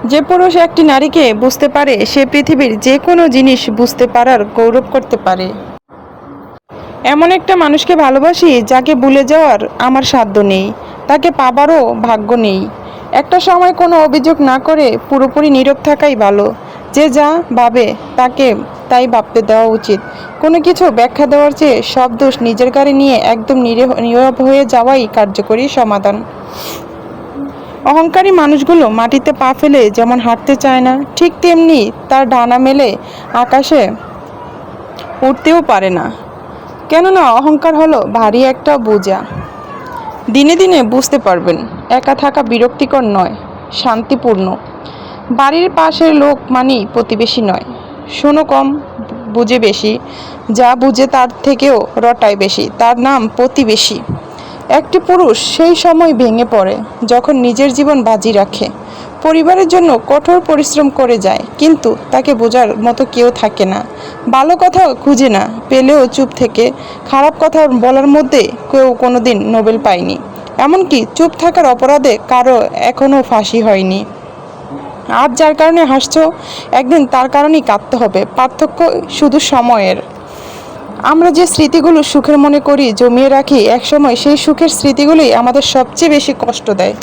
যে পুরুষ একটি নারীকে বুঝতে পারে সে পৃথিবীর যে কোনো জিনিস বুঝতে পারার গৌরব করতে পারে। এমন একটা মানুষকে ভালোবাসি যাকে ভুলে যাওয়ার আমার সাধ্য নেই, তাকে পাবারও ভাগ্য নেই। একটা সময় কোনো অভিযোগ না করে পুরোপুরি নীরব থাকাই ভালো। যে যা ভাবে তাকে তাই ভাবতে দেওয়া উচিত। কোনো কিছু ব্যাখ্যা দেওয়ার চেয়ে সব দোষ নিজের ঘাড়ে নিয়ে একদম নীরব হয়ে যাওয়াই কার্যকরী সমাধান। অহংকারী মানুষগুলো মাটিতে পা ফেলে যেমন হাঁটতে চায় না, ঠিক তেমনি তার ডানা মেলে আকাশে উঠতেও পারে না। কেননা অহংকার হলো ভারী একটা বোঝা। দিনে দিনে বুঝতে পারবেন, একা থাকা বিরক্তিকর নয়, শান্তিপূর্ণ। বাড়ির পাশের লোক মানেই প্রতিবেশী নয়। শোনো কম, বুঝে বেশি। যা বুঝে তার থেকেও রটায় বেশি, তার নাম প্রতিবেশী। একটি পুরুষ সেই সময় ভেঙে পড়ে যখন নিজের জীবন বাজি রাখে, পরিবারের জন্য কঠোর পরিশ্রম করে যায়, কিন্তু তাকে বোঝার মতো কেউ থাকে না। ভালো কথা খুঁজে না পেলেও চুপ থেকে খারাপ কথা বলার মধ্যে কেউ কোনোদিন নোবেল পায়নি। এমনকি চুপ থাকার অপরাধে কারো এখনও ফাঁসি হয়নি। আজ যার কারণে হাসছো, একদিন তার কারণেই কাঁদতে হবে। পার্থক্য শুধু সময়ের। আমরা যে স্মৃতিগুলো সুখের মনে করি, জমিয়ে রাখি, একসময় সেই সুখের স্মৃতিগুলোই আমাদের সবচেয়ে বেশি কষ্ট দেয়।